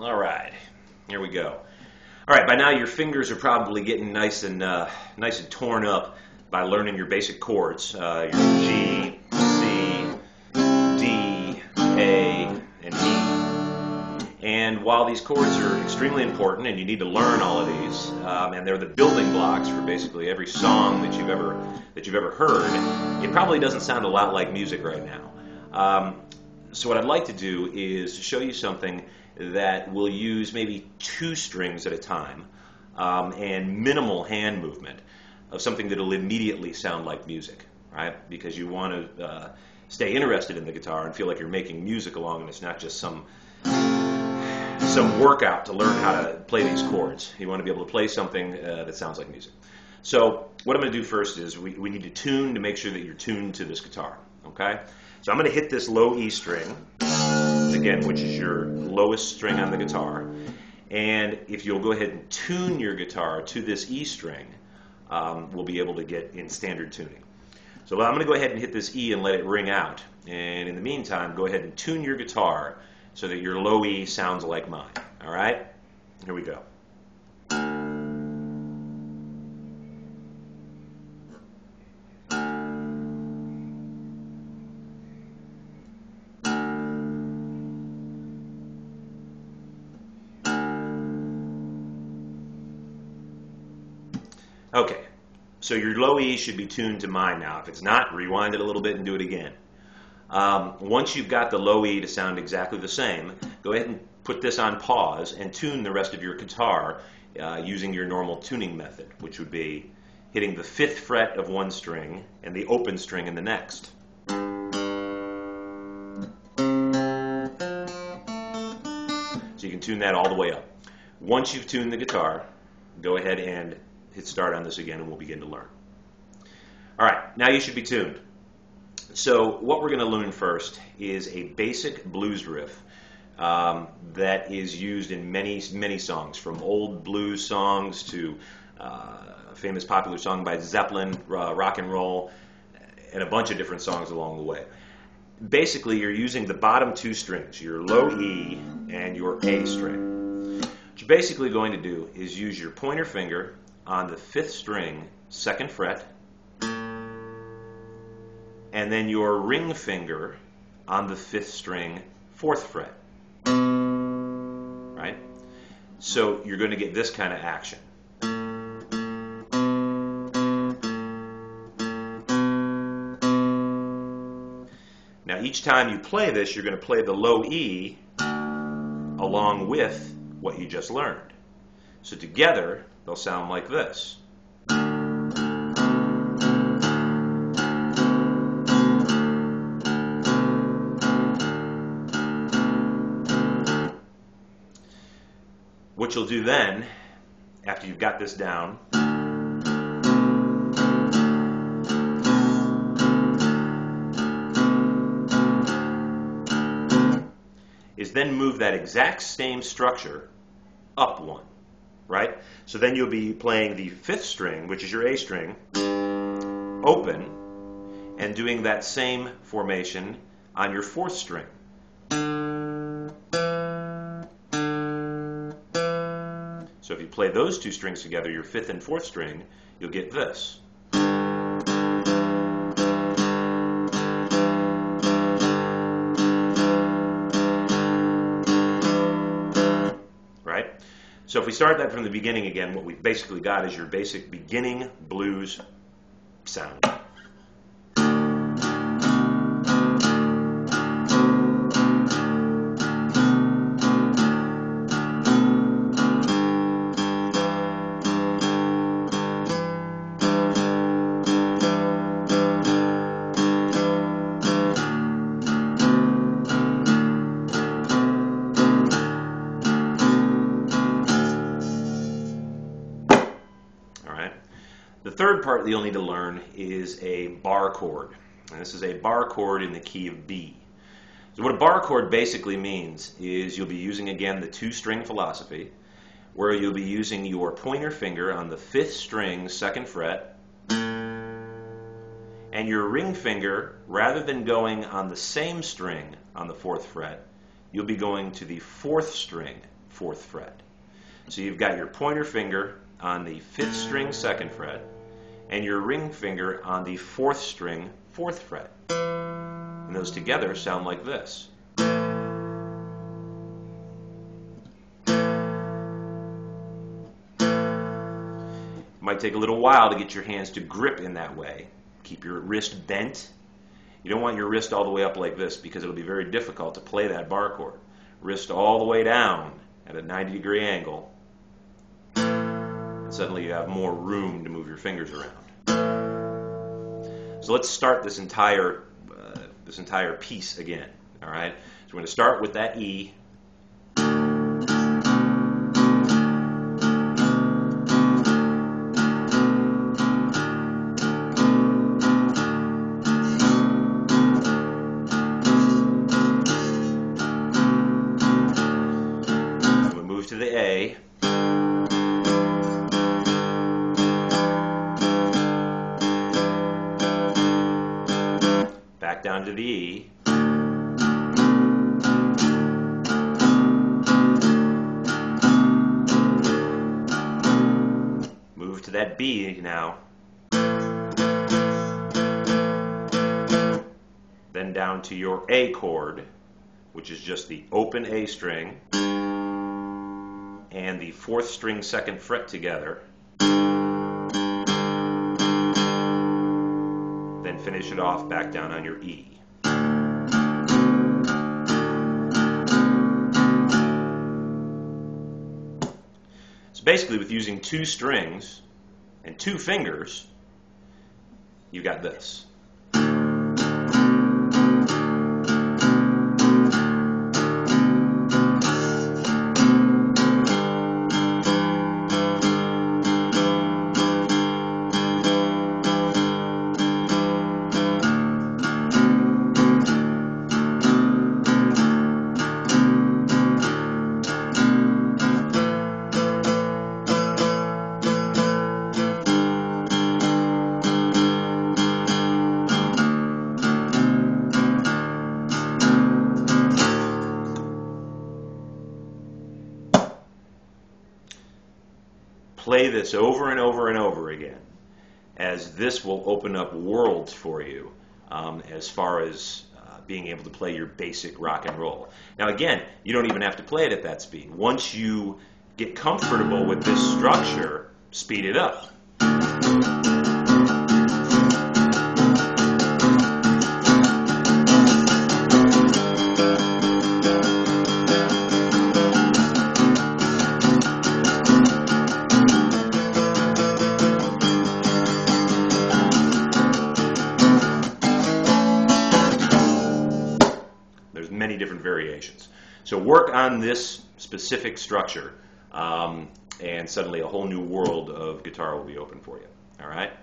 All right, here we go. All right, by now your fingers are probably getting nice and torn up by learning your basic chords, your G, C, D, A, and E. And while these chords are extremely important, and you need to learn all of these, and they're the building blocks for basically every song that you've ever heard, it probably doesn't sound a lot like music right now. So what I'd like to do is show you something that will use maybe 2 strings at a time and minimal hand movement of something that will immediately sound like music, right? Because you want to stay interested in the guitar and feel like you're making music along, and it's not just some workout to learn how to play these chords. You want to be able to play something that sounds like music. So what I'm going to do first is we need to tune to make sure that you're tuned to this guitar, okay? So I'm going to hit this low E string, again, which is your lowest string on the guitar. And if you'll go ahead and tune your guitar to this E string, we'll be able to get in standard tuning. So I'm going to go ahead and hit this E and let it ring out. And in the meantime, go ahead and tune your guitar so that your low E sounds like mine. All right? Here we go. Okay, so your low E should be tuned to mine now. If it's not, rewind it a little bit and do it again. Once you've got the low E to sound exactly the same, go ahead and put this on pause and tune the rest of your guitar using your normal tuning method, which would be hitting the 5th fret of one string and the open string in the next. So you can tune that all the way up. Once you've tuned the guitar, go ahead and hit start on this again and we'll begin to learn. All right, now you should be tuned. So what we're going to learn first is a basic blues riff that is used in many songs, from old blues songs to a famous popular song by Zeppelin, rock and roll, and a bunch of different songs along the way. Basically, you're using the bottom 2 strings, your low E and your A string. What you're basically going to do is use your pointer finger on the 5th string, 2nd fret, and then your ring finger on the 5th string, 4th fret. Right? So you're going to get this kind of action. Now each time you play this, you're going to play the low E along with what you just learned. So together, they'll sound like this. What you'll do then, after you've got this down, is then move that exact same structure up 1. Right? So then you'll be playing the 5th string, which is your A string, open, and doing that same formation on your 4th string. So if you play those 2 strings together, your 5th and 4th string, you'll get this. Right? So if we start that from the beginning again, what we've basically got is your basic beginning blues sound. The third part that you'll need to learn is a bar chord. And this is a bar chord in the key of B. So what a bar chord basically means is you'll be using again the 2-string philosophy, where you'll be using your pointer finger on the 5th string, 2nd fret, and your ring finger, rather than going on the same string on the 4th fret, you'll be going to the 4th string, 4th fret. So you've got your pointer finger on the 5th string 2nd fret and your ring finger on the 4th string 4th fret. And those together sound like this. It might take a little while to get your hands to grip in that way. Keep your wrist bent. You don't want your wrist all the way up like this because it'll be very difficult to play that bar chord. Wrist all the way down at a 90-degree angle. And suddenly you have more room to move your fingers around. So let's start this entire piece again. All right. So we're going to start with that E. To the A, back down to the E, move to that B now, then down to your A chord, which is just the open A string and the 4th string 2nd fret together, then finish it off back down on your E. So basically with using 2 strings and 2 fingers, you got this. Play this over and over and over again, as this will open up worlds for you as far as being able to play your basic rock and roll. Now again, you don't even have to play it at that speed. Once you get comfortable with this structure, speed it up. Many different variations. So work on this specific structure and suddenly a whole new world of guitar will be open for you. All right?